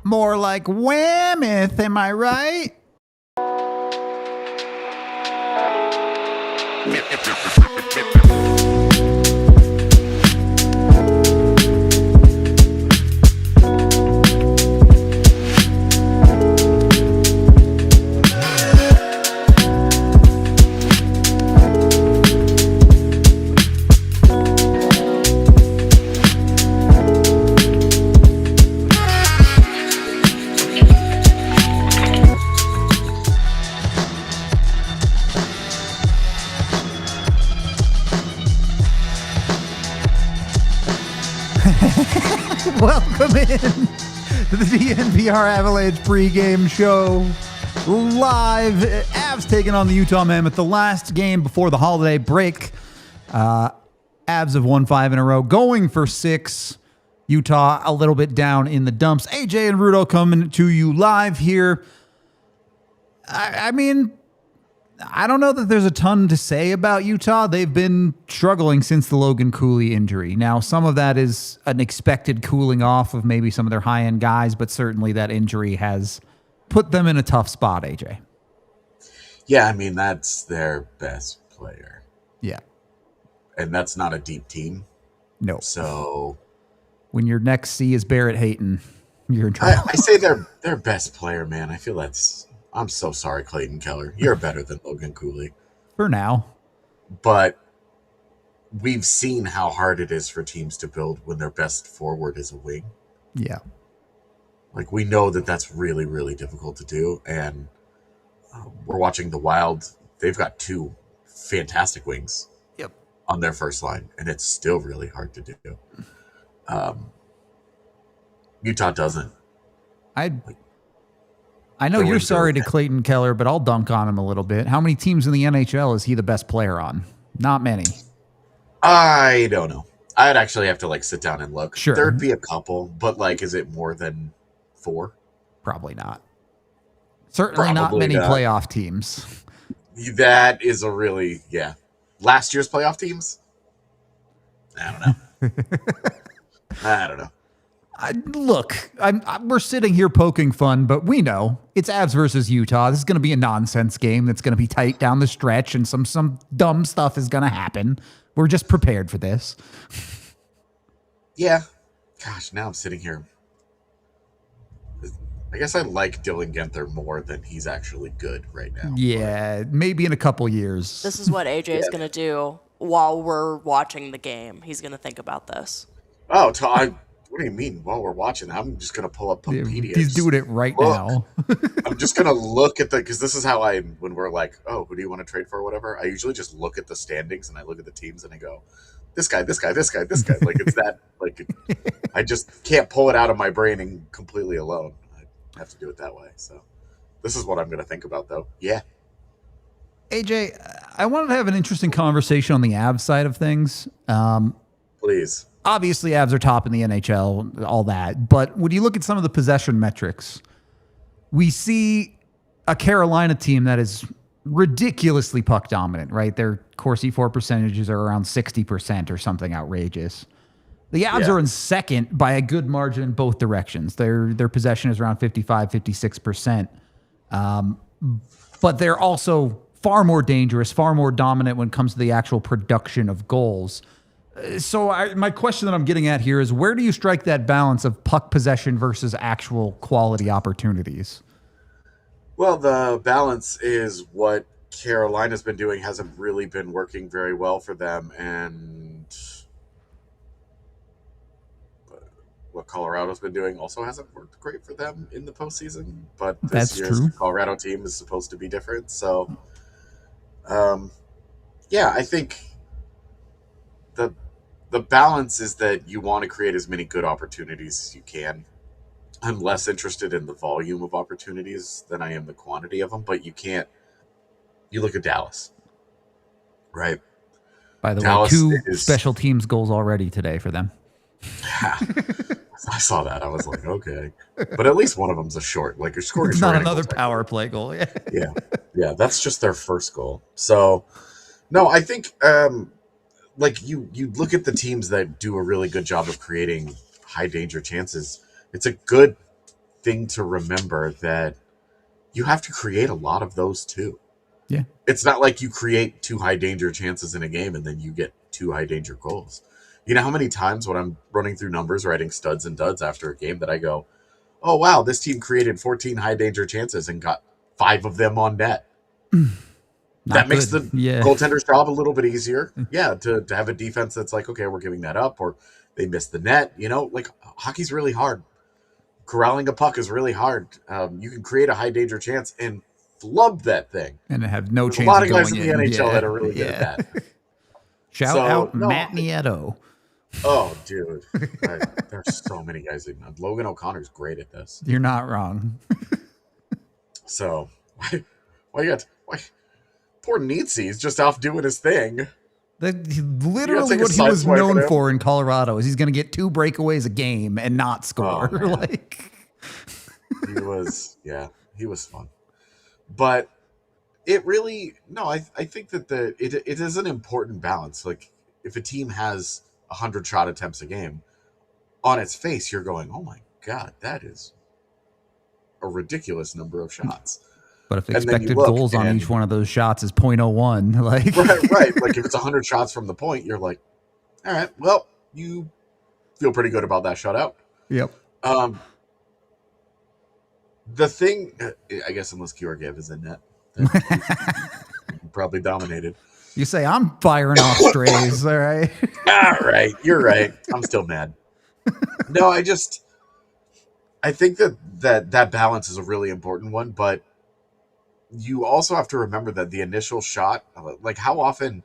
More like Mammoth, am I right? Welcome in to the DNVR Avalanche pregame show. Live, Avs taking on the Utah Mammoth, the last game before the holiday break. Avs have won 5 in a row, going for 6. Utah a little bit down in the dumps. AJ and Rudo coming to you live here. I mean, I don't know that there's a ton to say about Utah. They've been struggling since the Logan Cooley injury. Now, some of that is an expected cooling off of maybe some of their high-end guys, but certainly that injury has put them in a tough spot, AJ. Yeah, I mean, that's their best player. Yeah. And that's not a deep team. No. So when your next C is Barrett Hayton, you're in trouble. I say their best player, man. I feel I'm so sorry, Clayton Keller. You're better than Logan Cooley. For now. But we've seen how hard it is for teams to build when their best forward is a wing. Yeah. Like, we know that that's really, really difficult to do. And we're watching the Wild. They've got 2 fantastic wings on their first line, and it's still really hard to do. Utah doesn't. I know you're sorry to Clayton Keller, but I'll dunk on him a little bit. How many teams in the NHL is he the best player on? Not many. I don't know. I'd actually have to sit down and look. Sure. There'd be a couple, but is it more than 4? Probably not. Certainly not many playoff teams. That is a really, last year's playoff teams? I don't know. I don't know. Look, we're sitting here poking fun, but we know it's Avs versus Utah. This is going to be a nonsense game that's going to be tight down the stretch, and some dumb stuff is going to happen. We're just prepared for this. Yeah. Gosh, now I'm sitting here. I guess I like Dylan Guenther more than he's actually good right now. Yeah, maybe in a couple years. This is what AJ is going to do while we're watching the game. He's going to think about this. Oh, what do you mean while we're watching? I'm just going to pull up Wikipedia. He's doing it right now. I'm just going to look at because this is how when we're like, oh, who do you want to trade for or whatever, I usually just look at the standings and I look at the teams and I go, this guy, this guy, this guy, this guy. It's that, I just can't pull it out of my brain and completely alone. I have to do it that way. So this is what I'm going to think about, though. Yeah. AJ, I wanted to have an interesting conversation on the Avs side of things. Please. Obviously, Avs are top in the NHL, all that. But when you look at some of the possession metrics, we see a Carolina team that is ridiculously puck dominant, right? Their Corsi for percentages are around 60% or something outrageous. The Avs are in second by a good margin in both directions. Their possession is around 55, 56%. But they're also far more dangerous, far more dominant when it comes to the actual production of goals. So my question that I'm getting at here is, where do you strike that balance of puck possession versus actual quality opportunities? Well, the balance is what Carolina's been doing hasn't really been working very well for them, and what Colorado's been doing also hasn't worked great for them in the postseason. But this year's Colorado team is supposed to be different. So, I think the balance is that you want to create as many good opportunities as you can. I'm less interested in the volume of opportunities than I am the quantity of them, but you look at Dallas, right? By the way, 2 special teams goals already today for them. Yeah, I saw that. I was like, okay. But at least one of them's a short. You're scoring it's not another power play goal. Yeah, that's just their first goal. So, no, I think you look at the teams that do a really good job of creating high danger chances. It's a good thing to remember that you have to create a lot of those too. Yeah. It's not like you create 2 high danger chances in a game and then you get 2 high danger goals. You know how many times when I'm running through numbers, writing studs and duds after a game that I go, oh, wow, this team created 14 high danger chances and got 5 of them on net. That makes the goaltender's job a little bit easier. Yeah, to have a defense that's like, okay, we're giving that up, or they missed the net. You know, like hockey's really hard. Corralling a puck is really hard. You can create a high danger chance and flub that thing. And have no There's chance a lot of of guys going in the in. NHL that are really good at that. Shout out Matt Nieto. Oh, dude. There's so many guys. Logan O'Connor's great at this. You're not wrong. So, why poor Nietzsche's just off doing his thing. Literally what he was known for in Colorado is he's going to get 2 breakaways a game and not score. Like he was fun. But it really, I think that it is an important balance. Like if a team has 100 shot attempts a game, on its face, you're going, oh my God, that is a ridiculous number of shots. But if expected goals on each one of those shots is 0.01, like right. Like if it's 100 shots from the point, you're like, all right, well, you feel pretty good about that shutout. Yep. The thing, I guess, unless Georgiev is in net, probably dominated. You say I'm firing off strays, all right? All right, you're right. I'm still mad. No, I think that balance is a really important one, but you also have to remember that the initial shot, like how often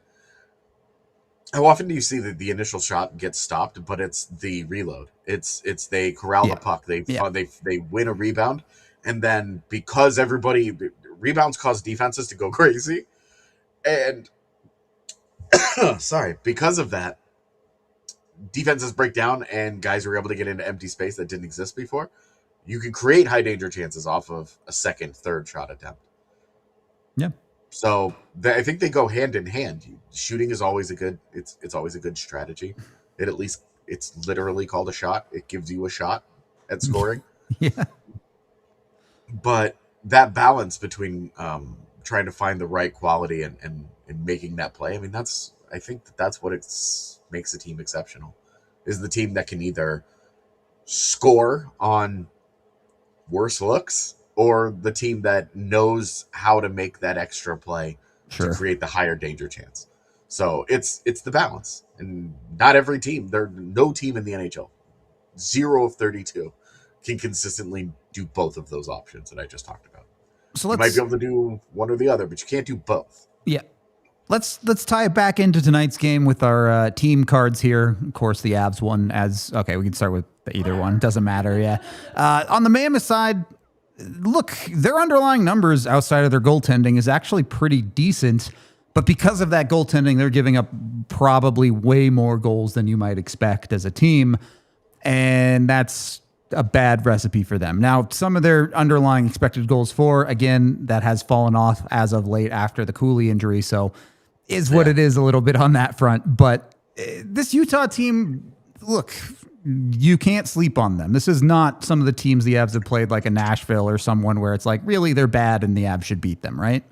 do you see that the initial shot gets stopped, but it's the reload? It's they corral the puck, they win a rebound, and then because rebounds cause defenses to go crazy, and because of that, defenses break down and guys are able to get into empty space that didn't exist before. You can create high danger chances off of a second, third shot attempt. Yeah. So I think they go hand in hand. Shooting is always it's always a good strategy. It's literally called a shot. It gives you a shot at scoring. Yeah. But that balance between trying to find the right quality and making that play, I mean, I think that's what makes a team exceptional, is the team that can either score on worse looks or the team that knows how to make that extra play to create the higher danger chance. So it's the balance. And not every team, no team in the NHL, 0 of 32, can consistently do both of those options that I just talked about. So you might be able to do one or the other, but you can't do both. Yeah. Let's tie it back into tonight's game with our team cards here. Of course, the Avs won we can start with either one. Doesn't matter, yeah. On the Mammoth side, look, their underlying numbers outside of their goaltending is actually pretty decent. But because of that goaltending, they're giving up probably way more goals than you might expect as a team. And that's a bad recipe for them. Now, some of their underlying expected goals for, again, that has fallen off as of late after the Cooley injury. So is what it is a little bit on that front. But this Utah team, look, you can't sleep on them. This is not some of the teams the Avs have played like a Nashville or someone where it's like, really, they're bad and the Avs should beat them, right?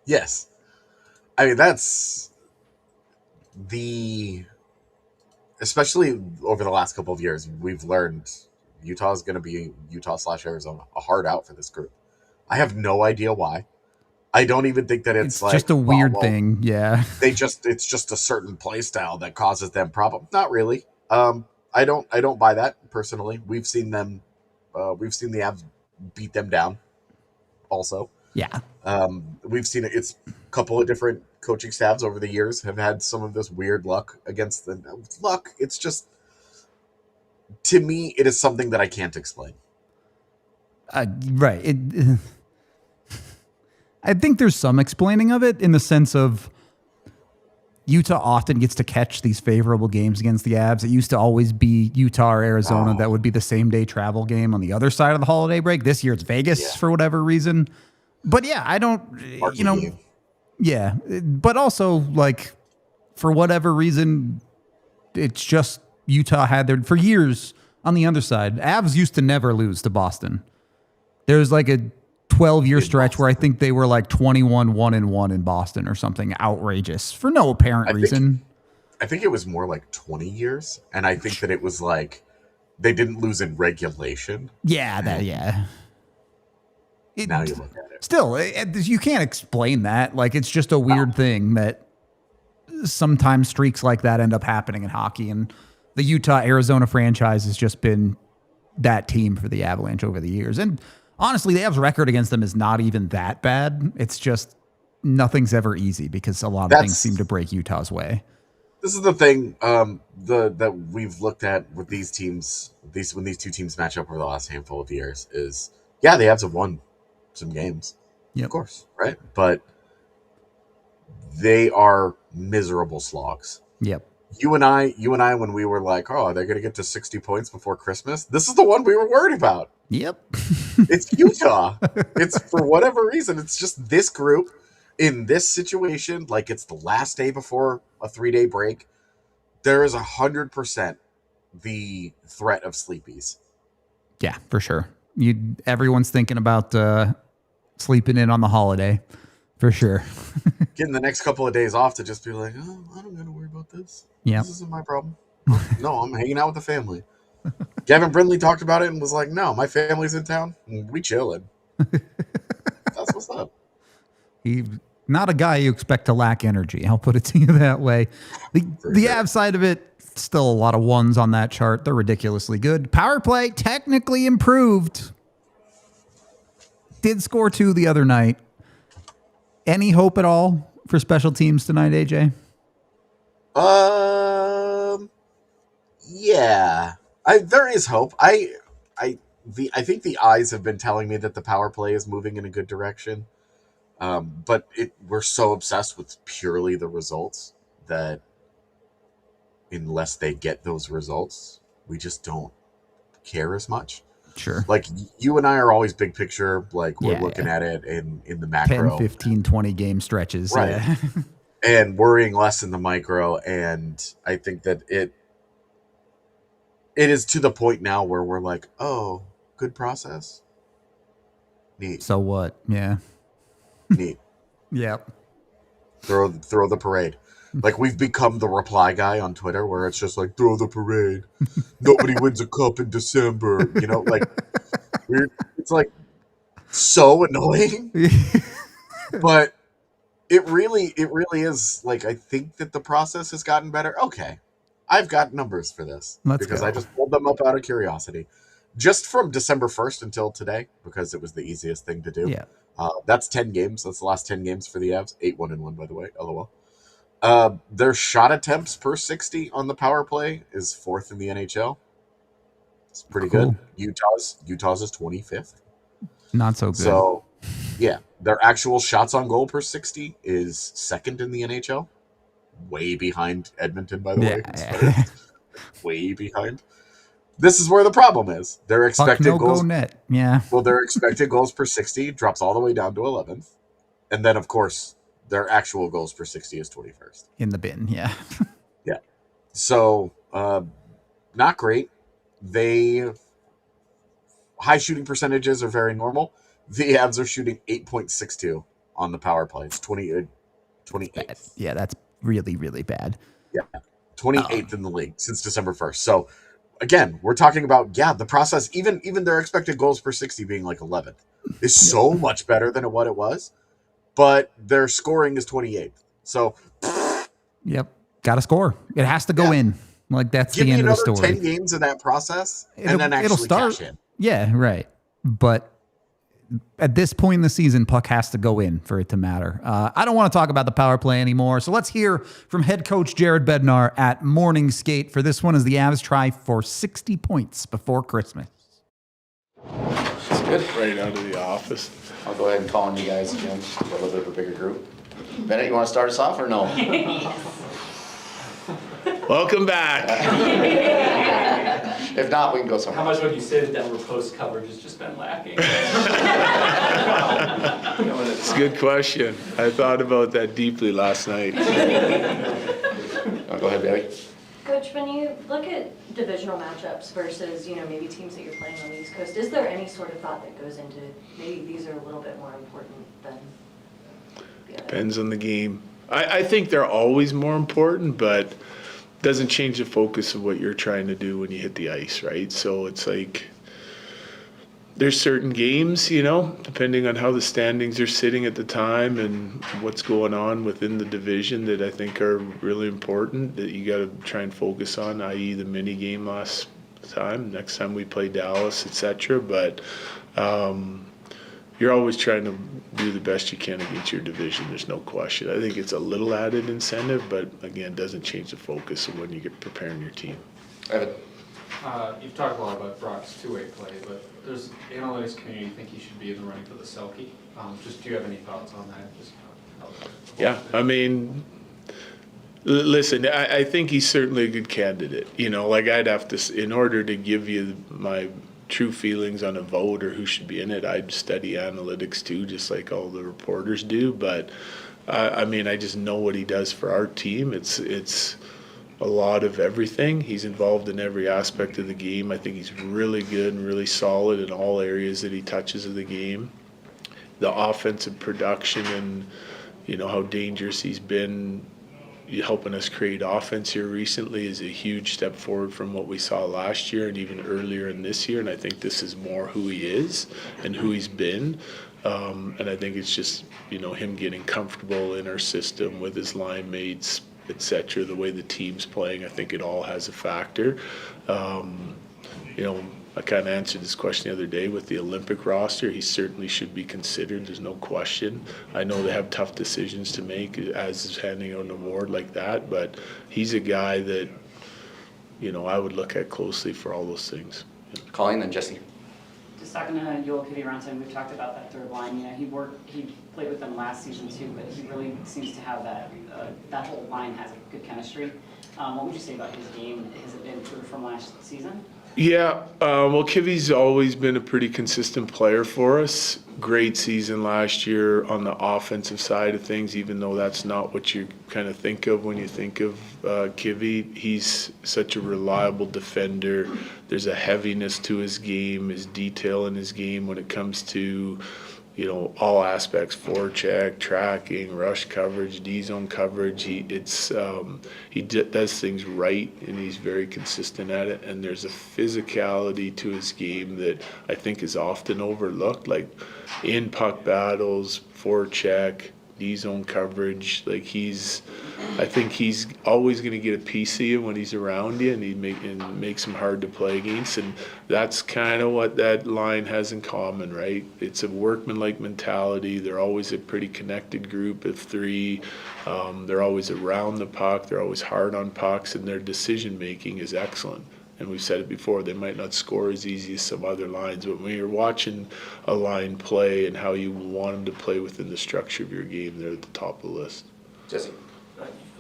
Yes. I mean, that's especially over the last couple of years, we've learned Utah is going to be Utah/Arizona, a hard out for this group. I have no idea why. I don't even think that it's like just a weird thing. Yeah. It's just a certain play style that causes them problems. Not really. I don't buy that personally. We've seen the Avs beat them down also. Yeah. We've seen it. It's a couple of different coaching staffs over the years have had some of this weird luck against the luck. It's just, to me, it is something that I can't explain. Right. I think there's some explaining of it in the sense of Utah often gets to catch these favorable games against the Avs. It used to always be Utah or Arizona that would be the same day travel game on the other side of the holiday break. This year it's Vegas for whatever reason. But yeah, I don't, yeah. But also, like, for whatever reason, it's just Utah had for years, on the other side, Avs used to never lose to Boston. There's like a 12-year stretch where I think they were like 21-1-1 in Boston or something outrageous for no apparent reason. I think it was more like 20 years, and I think that it was like they didn't lose in regulation. Yeah, Now you look at it. Still, you can't explain that. Like, it's just a weird thing that sometimes streaks like that end up happening in hockey, and the Utah-Arizona franchise has just been that team for the Avalanche over the years. And honestly, the Avs' record against them is not even that bad. It's just nothing's ever easy because a lot of things seem to break Utah's way. This is the thing that we've looked at with these teams. When these two teams match up over the last handful of years, is the Avs have won some games, of course, right? But they are miserable slogs. Yep. You and I, when we were like, oh, they're going to get to 60 points before Christmas. This is the one we were worried about. Yep. It's Utah. It's for whatever reason. It's just this group in this situation. Like, it's the last day before a 3-day break. There is 100% the threat of sleepies. Yeah, for sure. Everyone's thinking about sleeping in on the holiday, for sure. Getting the next couple of days off to just be like, oh, I don't got to worry about this. Yeah, this isn't my problem. No, I'm hanging out with the family. Gavin Brindley talked about it and was like, no, my family's in town. We chilling. That's what's up. He's not a guy you expect to lack energy. I'll put it to you that way. The Avs side of it, still a lot of ones on that chart. They're ridiculously good. Power play, technically improved. Did score 2 the other night. Any hope at all for special teams tonight, AJ? Yeah. There is hope. I think the eyes have been telling me that the power play is moving in a good direction. But we're so obsessed with purely the results that unless they get those results, we just don't care as much. Sure. Like, you and I are always big picture. Like, we're looking at it in the macro. 10, 15, 20 game stretches. Right. Yeah. And worrying less in the micro. And I think that it is to the point now where we're like, oh, good process. Neat. So what? Yeah. Neat. Yep. Throw the parade. Like, we've become the reply guy on Twitter where it's just like, throw the parade. Nobody wins a cup in December. You know, like, it's like so annoying. But it really is like, I think that the process has gotten better. Okay. I've got numbers for this because I just pulled them up out of curiosity. Just from December 1st until today, because it was the easiest thing to do. Yeah. That's 10 games. That's the last 10 games for the Avs. 8-1-1, by the way. LOL. Their shot attempts per 60 on the power play is 4th in the NHL. It's pretty good. Utah's is 25th. Not so good. So, yeah, their actual shots on goal per 60 is 2nd in the NHL. Way behind Edmonton, by the way. Yeah. Way behind. This is where the problem is. Their expected goals. Go net. Yeah. Well, their expected goals per 60 drops all the way down to 11th. And then, of course, their actual goals per 60 is 21st. In the bin, yeah. Yeah. So, not great. High shooting percentages are very normal. The Avs are shooting 8.62 on the power play. It's 28th. Yeah, that's really, really bad. Yeah. 28th in the league since December 1st. So, again, we're talking about, the process, even their expected goals per 60 being like 11th, is so much better than what it was. But their scoring is 28th. So, yep, got to score. It has to go in. Like, that's the end of the story. Give me another 10 games of that process, and then actually cash in. Yeah, right. But at this point in the season, puck has to go in for it to matter. I don't want to talk about the power play anymore. So let's hear from head coach Jared Bednar at Morning Skate. For this one, as the Avs try for 60 points before Christmas. It's good. Right out of the office. I'll go ahead and call on you guys again, a little bit of a bigger group. Bennett, you want to start us off or no? Welcome back. If not, we can go somewhere. How much would you say that Denver Post coverage has just been lacking? It's a good question. I thought about that deeply last night. Go ahead, Bailey. Coach, when you look at divisional matchups versus, maybe teams that you're playing on the East Coast, is there any sort of thought that goes into maybe these are a little bit more important than the other? Depends on the game. I think they're always more important, but doesn't change the focus of what you're trying to do when you hit the ice, right? So it's like there's certain games, depending on how the standings are sitting at the time and what's going on within the division that I think are really important that you got to try and focus on, i.e. the mini game last time, next time we play Dallas, etc. But you're always trying to do the best you can against your division. There's no question. I think it's a little added incentive, but again, doesn't change the focus of when you get preparing your team. Evan. You've talked a lot about Brock's two-way play, but does the analytics community think he should be in the running for the Selke? Just do you have any thoughts on that? Just Yeah, I mean, listen, I think he's certainly a good candidate. I'd have to, in order to give you my true feelings on a vote or who should be in it, I'd study analytics too, just like all the reporters do. But I mean, I just know what he does for our team. It's a lot of everything. He's involved in every aspect of the game. I think he's really good and really solid in all areas that he touches of the game. The offensive production and how dangerous he's been helping us create offense here recently is a huge step forward from what we saw last year and even earlier in this year. And I think this is more who he is and who he's been. And I think it's just, him getting comfortable in our system with his line mates, etc. The way the team's playing, I think it all has a factor. I kind of answered this question the other day with the Olympic roster. He certainly should be considered. There's no question. I know they have tough decisions to make as is handing out an award like that, but he's a guy that, I would look at closely for all those things. Colleen and Jesse. Just talking to Joel Kiviranta, we've talked about that third line. He played with them last season too, but he really seems to have that whole line has a good chemistry. What would you say about his game? Has it been improved from last season? Yeah, well, Kivi's always been a pretty consistent player for us. Great season last year on the offensive side of things, even though that's not what you kind of think of when you think of Kivi. He's such a reliable defender. There's a heaviness to his game, his detail in his game when it comes to all aspects: forecheck, tracking, rush coverage, D-zone coverage. He does things right, and he's very consistent at it. And there's a physicality to his game that I think is often overlooked, like in puck battles, forecheck, D-zone coverage. I think he's always going to get a piece of you when he's around you, and makes him hard to play against. And that's kind of what that line has in common, right? It's a workmanlike mentality. They're always a pretty connected group of three. They're always around the puck. They're always hard on pucks, and their decision making is excellent. And we've said it before, they might not score as easy as some other lines, but when you're watching a line play and how you want them to play within the structure of your game, they're at the top of the list. Jesse.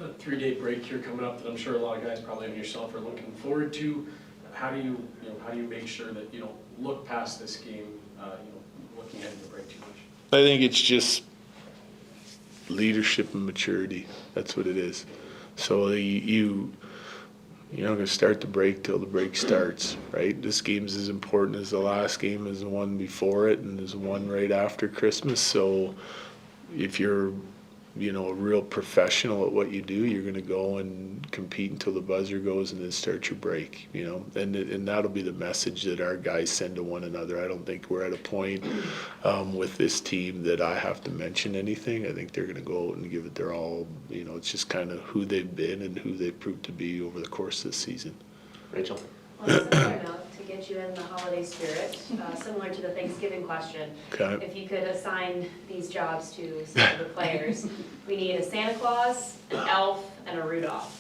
A 3-day break here coming up that I'm sure a lot of guys, probably and yourself, are looking forward to. How do you make sure that you don't look past this game, looking ahead to the break too much? I think it's just leadership and maturity. That's what it is. So you're not going to start the break till the break starts, right? This game's as important as the last game, as the one before it, and as the one right after Christmas. So if you're, a real professional at what you do, you're going to go and compete until the buzzer goes and then start your break, and that'll be the message that our guys send to one another. I don't think we're at a point with this team that I have to mention anything. I think they're going to go out and give it their all. It's just kind of who they've been and who they've proved to be over the course of the season. Rachel. On a similar note, to get you in the holiday spirit, similar to the Thanksgiving question, Okay. if you could assign these jobs to some of the players, we need a Santa Claus, an elf, and a Rudolph.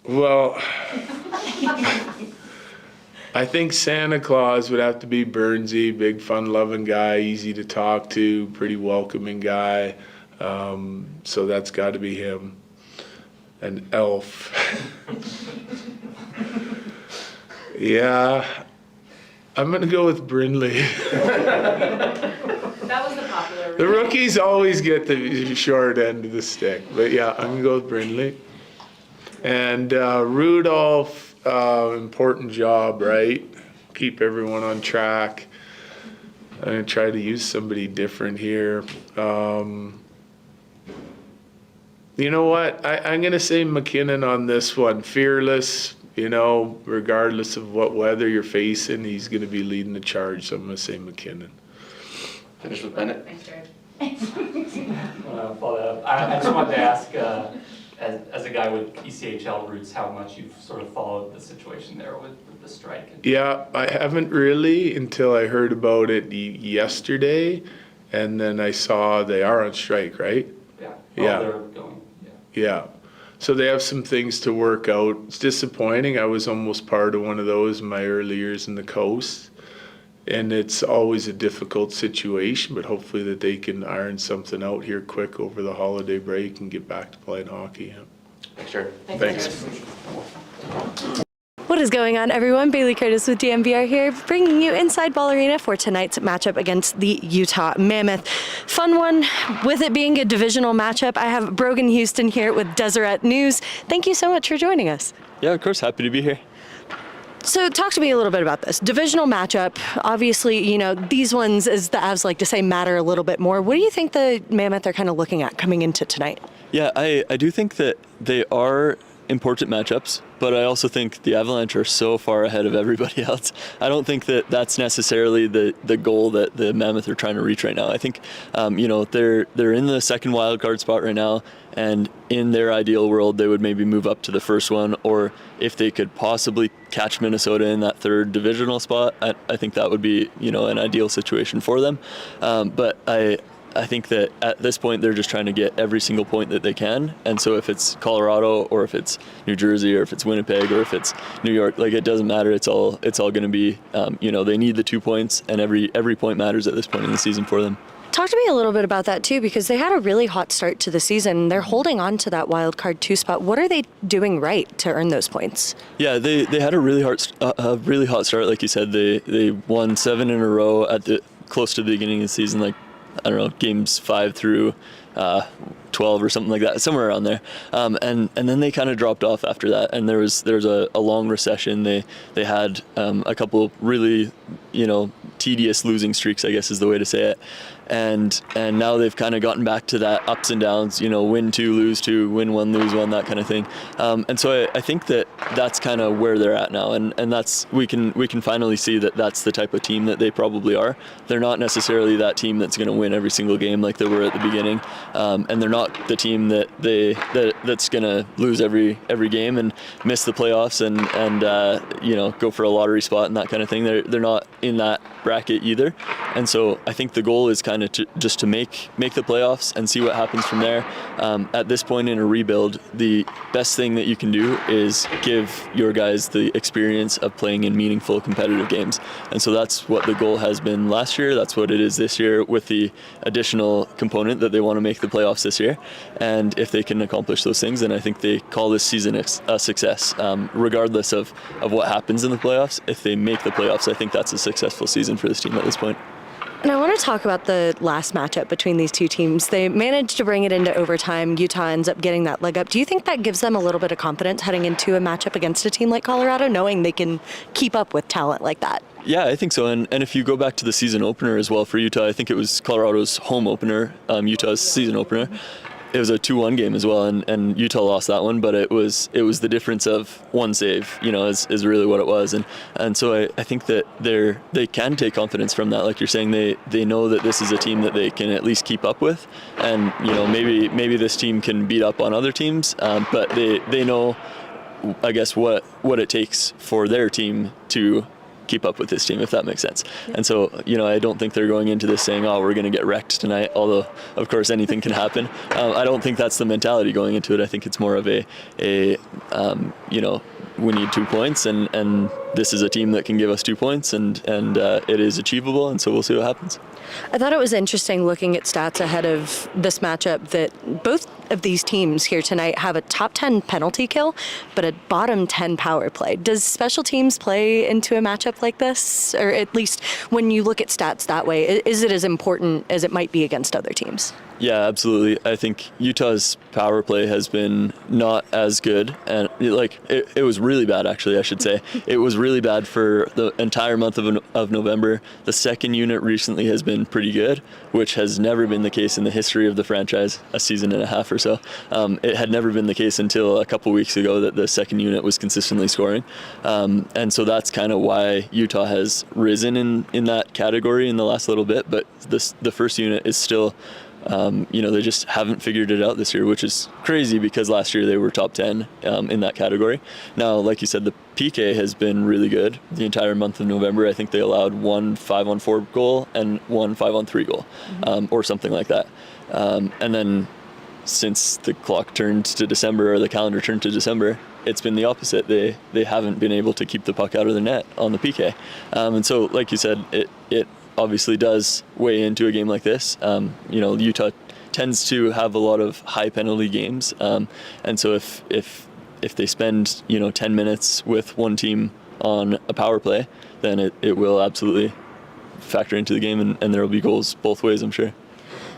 Well, I think Santa Claus would have to be Burnsy, big fun-loving guy, easy to talk to, pretty welcoming guy. So that's got to be him. An elf. Yeah, I'm going to go with Brindley. That was the popular. The rookies always get the short end of the stick. But yeah, I'm going to go with Brindley. And Rudolph, important job, right? Keep everyone on track. I'm going to try to use somebody different here. You know what? I'm going to say MacKinnon on this one. Fearless, regardless of what weather you're facing, he's going to be leading the charge. So I'm going to say MacKinnon. Finish with Bennett. Thanks, Jared. Follow up. I just wanted to ask, as a guy with ECHL roots, how much you've sort of followed the situation there with the strike. Yeah, I haven't really until I heard about it yesterday, and then I saw they are on strike, right? Yeah. Yeah. They're going. Yeah. So they have some things to work out. It's disappointing. I was almost part of one of those in my early years in the coast. And it's always a difficult situation, but hopefully that they can iron something out here quick over the holiday break and get back to playing hockey. Yeah. Thanks, Jared. Thanks. What is going on, everyone? Bailey Curtis with DNVR here, bringing you inside Ball Arena for tonight's matchup against the Utah Mammoth. Fun one, with it being a divisional matchup. I have Brogan Houston here with Deseret News. Thank you so much for joining us. Yeah, of course. Happy to be here. So talk to me a little bit about this. Divisional matchup, obviously, these ones, as the Avs like to say, matter a little bit more. What do you think the Mammoth are kind of looking at coming into tonight? Yeah, I do think that they are important matchups, but I also think the Avalanche are so far ahead of everybody else. I don't think that that's necessarily the goal that the Mammoth are trying to reach right now. I think, they're in the second wild card spot right now, and in their ideal world, they would maybe move up to the first one, or if they could possibly catch Minnesota in that third divisional spot, I think that would be, an ideal situation for them. But I think that at this point they're just trying to get every single point that they can, and so if it's Colorado or if it's New Jersey or if it's Winnipeg or if it's New York, it doesn't matter. It's all going to be, they need the 2 points, and every point matters at this point in the season for them. Talk to me a little bit about that too, because they had a really hot start to the season. They're holding on to that wild card 2 spot. What are they doing right to earn those points? Yeah, they had a really hot start, like you said. They won 7 in a row at close to the beginning of the season, games 5 through 12 or something like that, somewhere around there. And then they kind of dropped off after that, and there was a long recession. They had a couple really, tedious losing streaks, I guess is the way to say it. And now they've kind of gotten back to that ups and downs, win 2, lose 2, win 1, lose 1, that kind of thing. And so I think that that's kind of where they're at now, and that's we can finally see that that's the type of team that they probably are. They're not necessarily that team that's going to win every single game like they were at the beginning, and they're not the team that's going to lose every game and miss the playoffs and go for a lottery spot and that kind of thing. They're not in that bracket either, and so I think the goal is kind of just to make the playoffs and see what happens from there. At this point in a rebuild, the best thing that you can do is give your guys the experience of playing in meaningful competitive games, and so that's what the goal has been last year. That's what it is this year, with the additional component that they want to make the playoffs this year. And if they can accomplish those things, then I think they call this season a success, regardless of what happens in the playoffs. If they make the playoffs, I think that's a successful season for this team at this point. And I want to talk about the last matchup between these two teams. They managed to bring it into overtime. Utah ends up getting that leg up. Do you think that gives them a little bit of confidence heading into a matchup against a team like Colorado, knowing they can keep up with talent like that? Yeah, I think so. And if you go back to the season opener as well for Utah, I think it was Colorado's home opener, Utah's season opener. It was a 2-1 game as well, and Utah lost that one, but it was the difference of one save, is really what it was. And so I think that they can take confidence from that. Like you're saying, they know that this is a team that they can at least keep up with, and maybe this team can beat up on other teams, but they know, I guess, what it takes for their team to keep up with this team, if that makes sense. And so, I don't think they're going into this saying, we're going to get wrecked tonight, although, of course, anything can happen. I don't think that's the mentality going into it. I think it's more of we need 2 points, and this is a team that can give us 2 points, and it is achievable, and so we'll see what happens. I thought it was interesting looking at stats ahead of this matchup that both of these teams here tonight have a top 10 penalty kill, but a bottom 10 power play. Does special teams play into a matchup like this? Or at least when you look at stats that way, is it as important as it might be against other teams? Yeah, absolutely. I think Utah's power play has been not as good, and it was really bad, actually, I should say. It was really bad for the entire month of November. The second unit recently has been pretty good, which has never been the case in the history of the franchise, a season and a half or so. It had never been the case until a couple weeks ago that the second unit was consistently scoring. And so that's kind of why Utah has risen in that category in the last little bit, but the first unit is still... they just haven't figured it out this year, which is crazy because last year they were top 10 in that category. Now, like you said, the PK has been really good the entire month of November. I think they allowed 1 5-on-4 goal and 1 5-on-3 goal, or something like that. And then since the clock turned to December, or the calendar turned to December, it's been the opposite. They haven't been able to keep the puck out of the net on the PK. And so, like you said, it obviously does weigh into a game like this. Utah tends to have a lot of high penalty games, and so if they spend 10 minutes with one team on a power play, then it will absolutely factor into the game, and there will be goals both ways, I'm sure.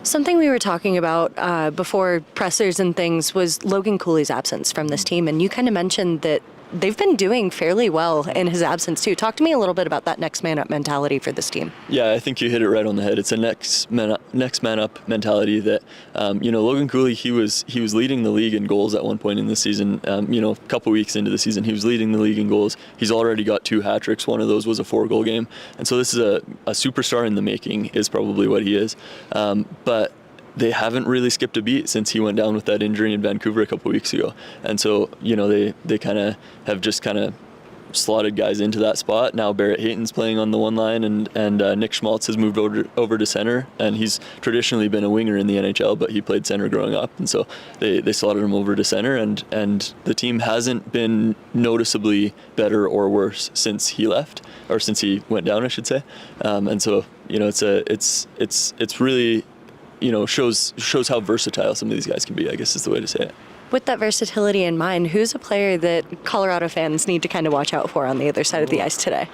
Something we were talking about before pressers and things was Logan Cooley's absence from this team, and you kind of mentioned that they've been doing fairly well in his absence too. Talk to me a little bit about that next man up mentality for this team. Yeah, I think you hit it right on the head. It's a next man up mentality that Logan Cooley, he was leading the league in goals at one point in the season. A couple weeks into the season, he was leading the league in goals. He's already got 2 hat tricks. One of those was a 4-goal game, and so this is a superstar in the making, is probably what he is. But they haven't really skipped a beat since he went down with that injury in Vancouver a couple weeks ago. And so, they kind of have just kind of slotted guys into that spot. Now Barrett Hayton's playing on the one line, and Nick Schmaltz has moved over to center, and he's traditionally been a winger in the NHL, but he played center growing up, and so they slotted him over to center, and the team hasn't been noticeably better or worse since he left, or since he went down, I should say. And so, it's really... shows how versatile some of these guys can be, I guess is the way to say it. With that versatility in mind, who's a player that Colorado fans need to kind of watch out for on the other side of the ice today?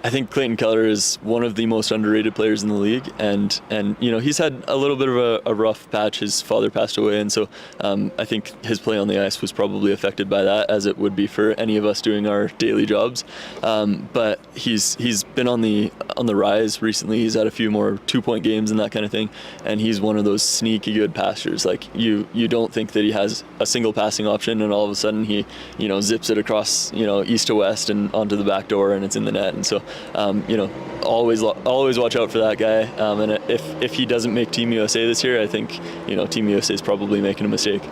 I think Clayton Keller is one of the most underrated players in the league, and he's had a little bit of a rough patch. His father passed away, and so I think his play on the ice was probably affected by that, as it would be for any of us doing our daily jobs. But he's been on the rise recently. He's had a few more 2-point games and that kind of thing, and he's one of those sneaky good passers. Like you don't think that he has a single passing option, and all of a sudden he zips it across east to west and onto the back door, and it's in the net. And so always watch out for that guy. And if he doesn't make Team USA this year, I think Team USA is probably making a mistake.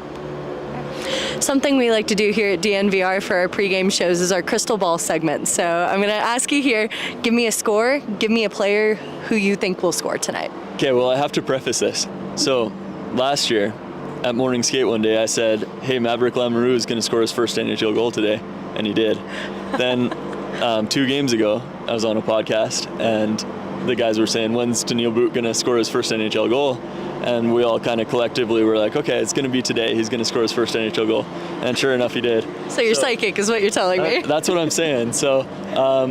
Something we like to do here at DNVR for our pregame shows is our crystal ball segment. So I'm going to ask you here, give me a score, give me a player who you think will score tonight. Okay, well, I have to preface this. So last year at morning skate one day, I said, hey, Maverick Lamoureux is going to score his first NHL goal today, and he did. Then 2 games ago, I was on a podcast, and the guys were saying, when's Daniil Boot going to score his first NHL goal? And we all kind of collectively were like, okay, it's going to be today. He's going to score his first NHL goal. And sure enough, he did. So you're psychic is what you're telling me. That's what I'm saying. So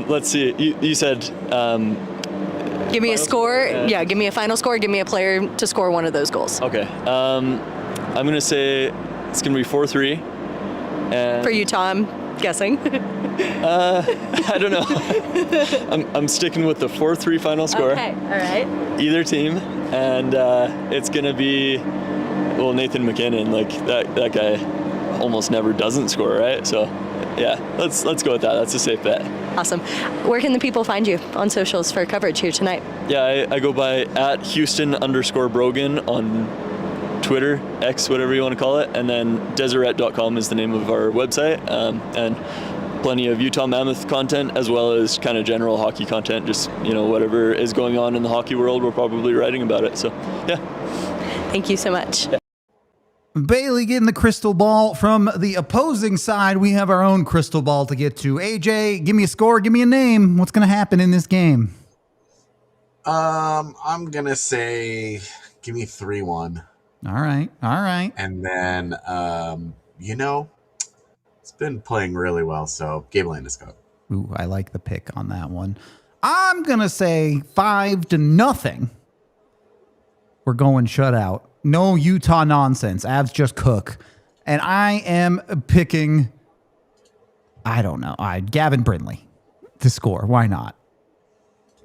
let's see. You said... give me a score. Yeah, give me a final score. Give me a player to score one of those goals. Okay. I'm going to say it's going to be 4-3. And for Utah, I'm guessing. I don't know. I'm sticking with the 4-3 final score. Okay, all right. Either team, and it's gonna be Nathan MacKinnon. Like that guy almost never doesn't score, right? So yeah, let's go with that. That's a safe bet. Awesome. Where can the people find you on socials for coverage here tonight? Yeah, I go by @Houston_Brogan on Twitter, X, whatever you want to call it, and then Deseret.com is the name of our website, and plenty of Utah Mammoth content as well as kind of general hockey content. Just whatever is going on in the hockey world, we're probably writing about it. So yeah. Thank you so much. Yeah. Bailey getting the crystal ball from the opposing side. We have our own crystal ball to get to. AJ, give me a score, give me a name. What's going to happen in this game? I'm gonna say, give me 3-1. All right. And then, it's been playing really well, so Gabe Landeskog. Ooh, I like the pick on that one. I'm going to say 5-0. We're going shutout. No Utah nonsense. Avs just cook. And I am picking, I don't know, Gavin Brindley to score. Why not?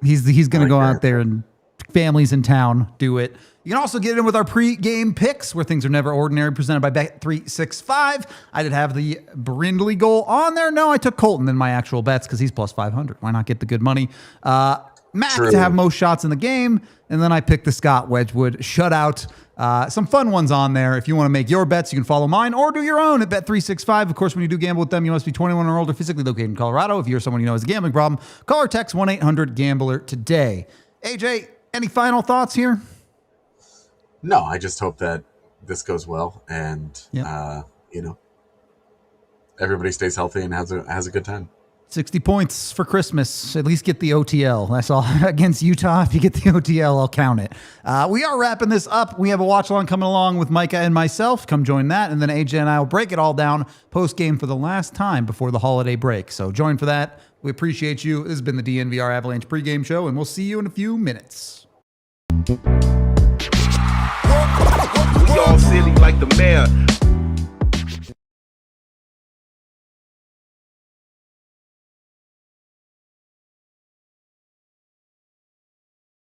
He's going to go out there and families in town do it. You can also get in with our pre-game picks where things are never ordinary, presented by Bet365. I did have the Brindley goal on there. No, I took Colton in my actual bets because he's plus 500. Why not get the good money? Mac to have most shots in the game. And then I picked the Scott Wedgwood shutout. Some fun ones on there. If you want to make your bets, you can follow mine or do your own at Bet365. Of course, when you do gamble with them, you must be 21 or older, physically located in Colorado. If you're someone you know has a gambling problem, call or text 1-800-GAMBLER today. AJ, any final thoughts here? No, I just hope that this goes well and, everybody stays healthy and has a good time. 60 points for Christmas. At least get the OTL. That's all. Against Utah, if you get the OTL, I'll count it. We are wrapping this up. We have a watch-along coming along with Micah and myself. Come join that. And then AJ and I will break it all down post-game for the last time before the holiday break. So join for that. We appreciate you. This has been the DNVR Avalanche pregame show, and we'll see you in a few minutes. We all silly like the mayor.